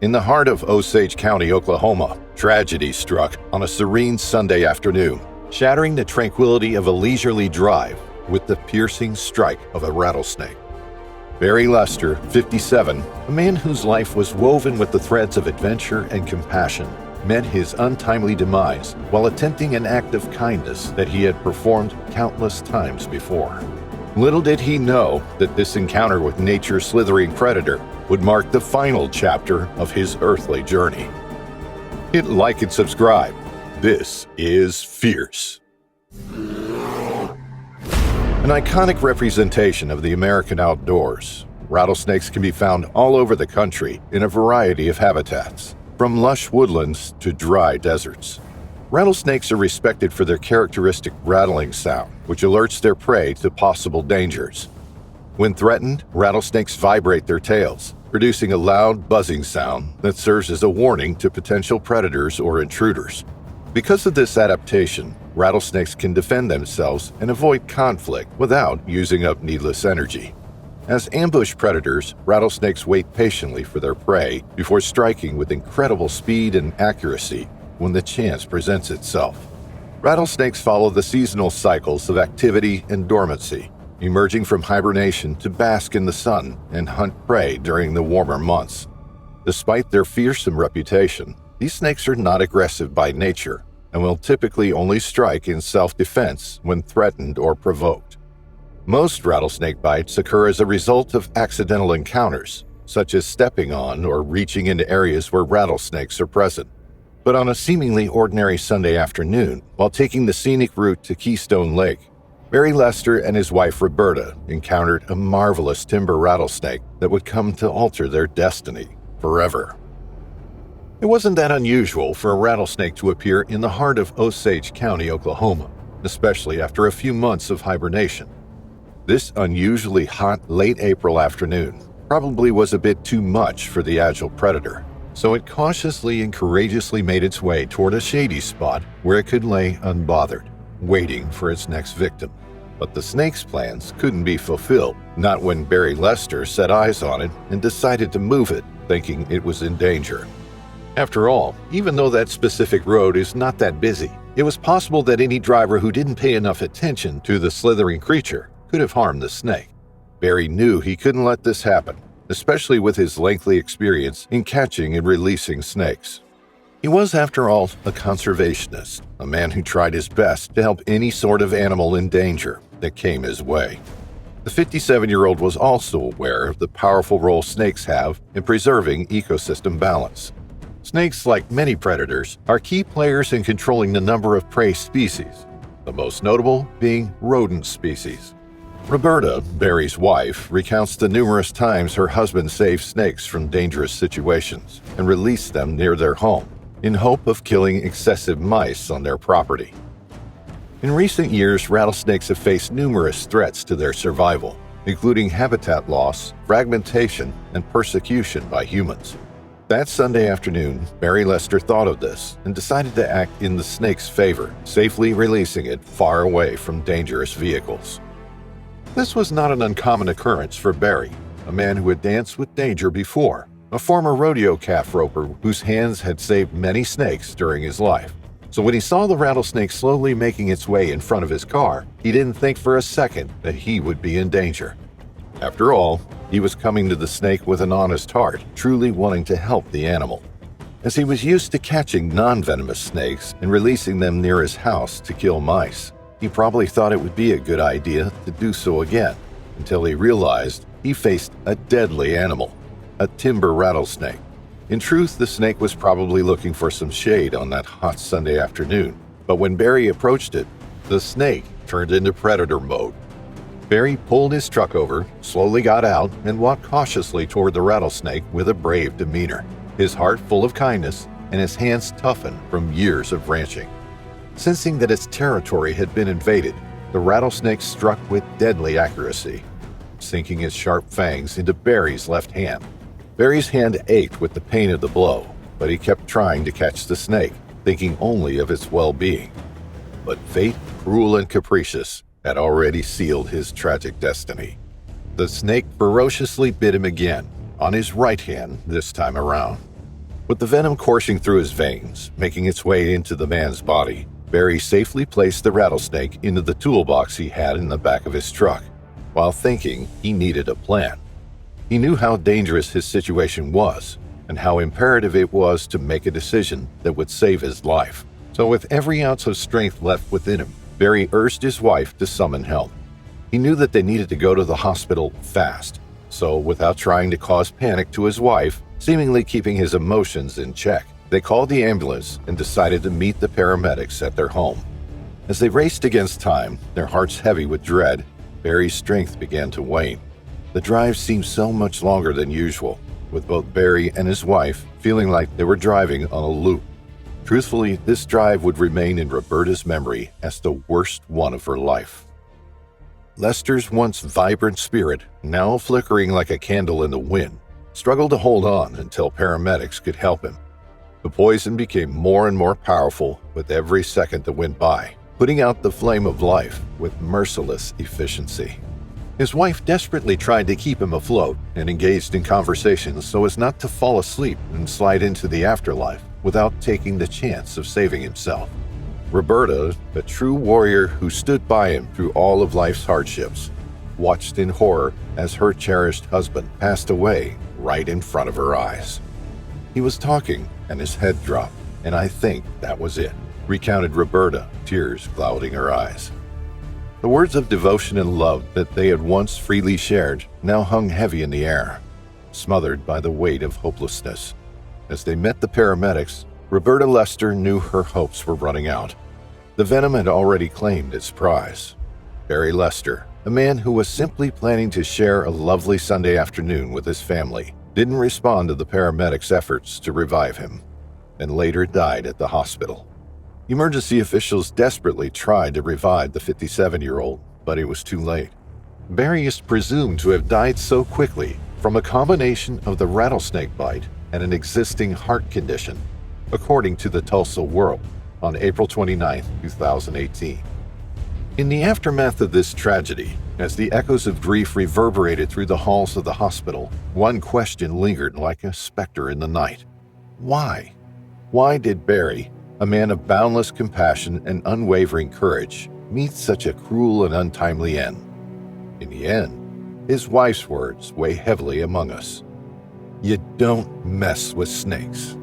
In the heart of Osage County, Oklahoma, tragedy struck on a serene Sunday afternoon, shattering the tranquility of a leisurely drive with the piercing strike of a rattlesnake. Barry Lester, 57, a man whose life was woven with the threads of adventure and compassion, met his untimely demise while attempting an act of kindness that he had performed countless times before. Little did he know that this encounter with nature's slithering predator would mark the final chapter of his earthly journey. Hit like and subscribe. This is Fierce. An iconic representation of the American outdoors, rattlesnakes can be found all over the country in a variety of habitats, from lush woodlands to dry deserts. Rattlesnakes are respected for their characteristic rattling sound, which alerts their prey to possible dangers. When threatened, rattlesnakes vibrate their tails, producing a loud buzzing sound that serves as a warning to potential predators or intruders. Because of this adaptation, rattlesnakes can defend themselves and avoid conflict without using up needless energy. As ambush predators, rattlesnakes wait patiently for their prey before striking with incredible speed and accuracy when the chance presents itself. Rattlesnakes follow the seasonal cycles of activity and dormancy, emerging from hibernation to bask in the sun and hunt prey during the warmer months. Despite their fearsome reputation, these snakes are not aggressive by nature and will typically only strike in self-defense when threatened or provoked. Most rattlesnake bites occur as a result of accidental encounters, such as stepping on or reaching into areas where rattlesnakes are present. But on a seemingly ordinary Sunday afternoon, while taking the scenic route to Keystone Lake, Barry Lester and his wife Roberta encountered a marvelous timber rattlesnake that would come to alter their destiny forever. It wasn't that unusual for a rattlesnake to appear in the heart of Osage County, Oklahoma, especially after a few months of hibernation. This unusually hot late April afternoon probably was a bit too much for the agile predator, so it cautiously and courageously made its way toward a shady spot where it could lay unbothered, waiting for its next victim. But the snake's plans couldn't be fulfilled, not when Barry Lester set eyes on it and decided to move it, thinking it was in danger. After all, even though that specific road is not that busy, it was possible that any driver who didn't pay enough attention to the slithering creature could have harmed the snake. Barry knew he couldn't let this happen, especially with his lengthy experience in catching and releasing snakes. He was, after all, a conservationist, a man who tried his best to help any sort of animal in danger that came his way. The 57-year-old was also aware of the powerful role snakes have in preserving ecosystem balance. Snakes, like many predators, are key players in controlling the number of prey species, the most notable being rodent species. Roberta, Barry's wife, recounts the numerous times her husband saved snakes from dangerous situations and released them near their home in hope of killing excessive mice on their property. In recent years, rattlesnakes have faced numerous threats to their survival, including habitat loss, fragmentation, and persecution by humans. That Sunday afternoon, Barry Lester thought of this and decided to act in the snake's favor, safely releasing it far away from dangerous vehicles. This was not an uncommon occurrence for Barry, a man who had danced with danger before, a former rodeo calf roper whose hands had saved many snakes during his life. So when he saw the rattlesnake slowly making its way in front of his car, he didn't think for a second that he would be in danger. After all, he was coming to the snake with an honest heart, truly wanting to help the animal. As he was used to catching non-venomous snakes and releasing them near his house to kill mice, he probably thought it would be a good idea to do so again, until he realized he faced a deadly animal, a timber rattlesnake. In truth, the snake was probably looking for some shade on that hot Sunday afternoon, but when Barry approached it, the snake turned into predator mode. Barry pulled his truck over, slowly got out, and walked cautiously toward the rattlesnake with a brave demeanor, his heart full of kindness and his hands toughened from years of ranching. Sensing that its territory had been invaded, the rattlesnake struck with deadly accuracy, sinking its sharp fangs into Barry's left hand. Barry's hand ached with the pain of the blow, but he kept trying to catch the snake, thinking only of its well-being. But fate, cruel and capricious, had already sealed his tragic destiny. The snake ferociously bit him again, on his right hand this time around. With the venom coursing through his veins, making its way into the man's body, Barry safely placed the rattlesnake into the toolbox he had in the back of his truck, while thinking he needed a plan. He knew how dangerous his situation was, and how imperative it was to make a decision that would save his life. So with every ounce of strength left within him, Barry urged his wife to summon help. He knew that they needed to go to the hospital fast, so without trying to cause panic to his wife, seemingly keeping his emotions in check, they called the ambulance and decided to meet the paramedics at their home. As they raced against time, their hearts heavy with dread, Barry's strength began to wane. The drive seemed so much longer than usual, with both Barry and his wife feeling like they were driving on a loop. Truthfully, this drive would remain in Roberta's memory as the worst one of her life. Lester's once vibrant spirit, now flickering like a candle in the wind, struggled to hold on until paramedics could help him. The poison became more and more powerful with every second that went by, putting out the flame of life with merciless efficiency. His wife desperately tried to keep him afloat and engaged in conversations so as not to fall asleep and slide into the afterlife without taking the chance of saving himself. Roberta, a true warrior who stood by him through all of life's hardships, watched in horror as her cherished husband passed away right in front of her eyes. He was talking and his head dropped, and I think that was it, recounted Roberta, tears clouding her eyes. The words of devotion and love that they had once freely shared now hung heavy in the air, smothered by the weight of hopelessness. As they met the paramedics, Roberta Lester knew her hopes were running out. The venom had already claimed its prize. Barry Lester, a man who was simply planning to share a lovely Sunday afternoon with his family, didn't respond to the paramedics' efforts to revive him, and later died at the hospital. Emergency officials desperately tried to revive the 57-year-old, but it was too late. Barry is presumed to have died so quickly from a combination of the rattlesnake bite and an existing heart condition, according to the Tulsa World on April 29, 2018. In the aftermath of this tragedy, as the echoes of grief reverberated through the halls of the hospital, one question lingered like a specter in the night. Why? Why did Barry, a man of boundless compassion and unwavering courage, meet such a cruel and untimely end? In the end, his wife's words weigh heavily among us. You don't mess with snakes.